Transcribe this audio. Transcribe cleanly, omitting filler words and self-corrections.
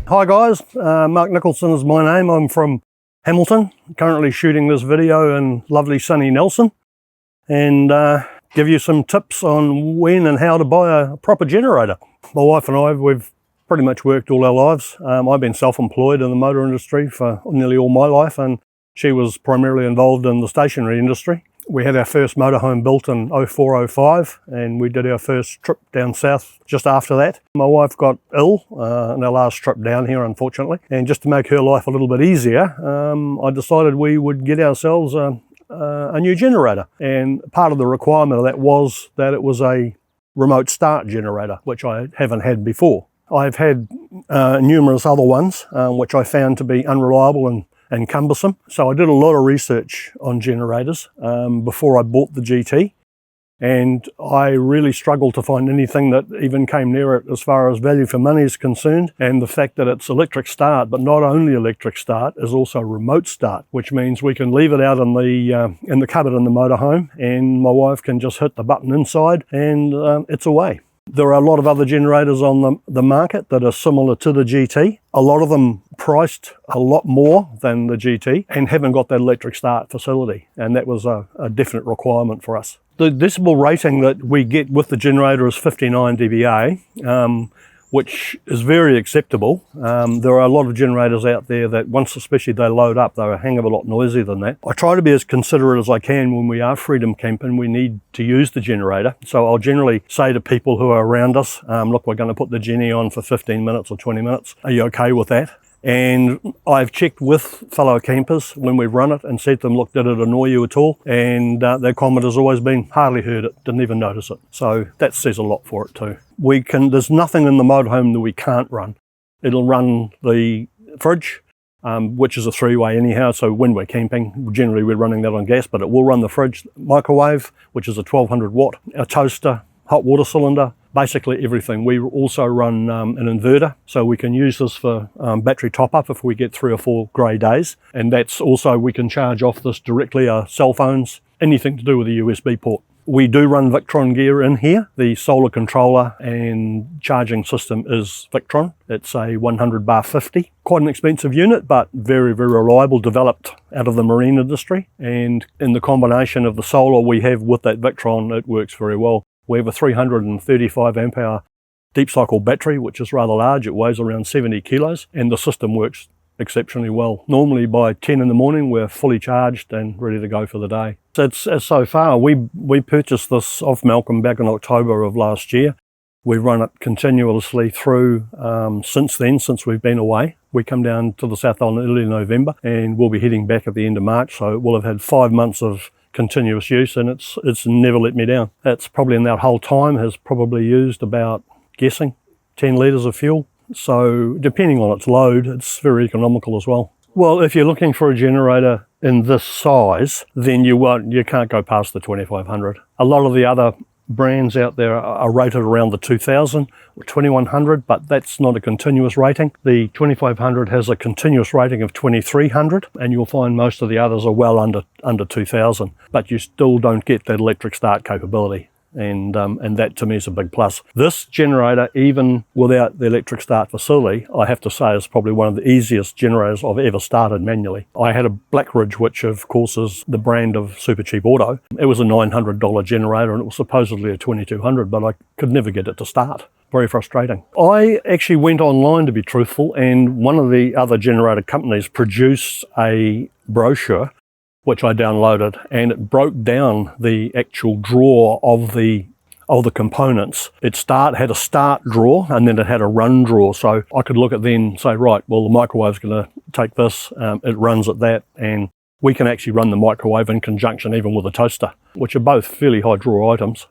Hi guys, Mark Nicholson is my name. I'm from Hamilton, currently shooting this video in lovely sunny Nelson, and give you some tips on when and how to buy a proper generator. My wife and I, we've pretty much worked all our lives. I've been self-employed in the motor industry for nearly all my life, and she was primarily involved in the stationary industry. We had our first motorhome built in 04-05, and we did our first trip down south just after that. My wife got ill in our last trip down here, unfortunately, and just to make her life a little bit easier, I decided we would get ourselves a new generator. And part of the requirement of that was that it was a remote start generator, which I haven't had before. I've had numerous other ones, which I found to be unreliable and cumbersome. So I did a lot of research on generators before I bought the GT, and I really struggled to find anything that even came near it as far as value for money is concerned. And the fact that it's electric start, but not only electric start, is also remote start, which means we can leave it out in the cupboard in the motorhome, and my wife can just hit the button inside and it's away. There are a lot of other generators on the market that are similar to the GT. A lot of them priced a lot more than the GT and haven't got that electric start facility, and that was a definite requirement for us. The decibel rating that we get with the generator is 59 dBA, which is very acceptable. There are a lot of generators out there that once especially they load up, they're a hang of a lot noisier than that. I try to be as considerate as I can when we are freedom camping. We need to use the generator. So I'll generally say to people who are around us, look, we're going to put the Genny on for 15 minutes or 20 minutes. Are you okay with that? And I've checked with fellow campers when we've run it and said to them, look, did it annoy you at all? And their comment has always been, hardly heard it, didn't even notice it. So that says a lot for it too. There's nothing in the motorhome that we can't run. It'll run the fridge, which is a three-way anyhow. So when we're camping, generally we're running that on gas, but it will run the fridge, microwave, which is a 1200 watt, a toaster, hot water cylinder, basically everything. We also run an inverter, so we can use this for battery top-up if we get 3 or 4 grey days. And that's also, we can charge off this directly, our cell phones, anything to do with a USB port. We do run Victron gear in here. The solar controller and charging system is Victron. It's a 100 bar 50. Quite an expensive unit, but very, very reliable, developed out of the marine industry. And in the combination of the solar we have with that Victron, it works very well. We have a 335 amp hour deep cycle battery, which is rather large. It weighs around 70 kilos, and the system works exceptionally well. Normally by 10 in the morning, we're fully charged and ready to go for the day. So far, we purchased this off Malcolm back in October of last year. We've run it continuously through since then, since we've been away. We come down to the South Island early November, and we'll be heading back at the end of March. So we'll have had 5 months of continuous use, and it's never let me down. It's probably in that whole time has probably used about, guessing, 10 litres of fuel. So depending on its load, it's very economical as well. Well, if you're looking for a generator in this size, then you can't go past the 2500. A lot of the other brands out there are rated around the 2000 or 2100, but that's not a continuous rating. The 2500 has a continuous rating of 2300, and you'll find most of the others are well under 2000, but you still don't get that electric start capability. And that to me is a big plus. This generator, even without the electric start facility, I have to say is probably one of the easiest generators I've ever started manually. I had a Blackridge, which of course is the brand of Super Cheap Auto. It was a $900 generator, and it was supposedly a 2200, but I could never get it to start. Very frustrating. I actually went online, to be truthful, and one of the other generator companies produced a brochure which I downloaded, and it broke down the actual drawer of the components. It had a start drawer, and then it had a run drawer. So I could look at then and say, right, well, the microwave's going to take this, it runs at that, and we can actually run the microwave in conjunction even with a toaster, which are both fairly high drawer items.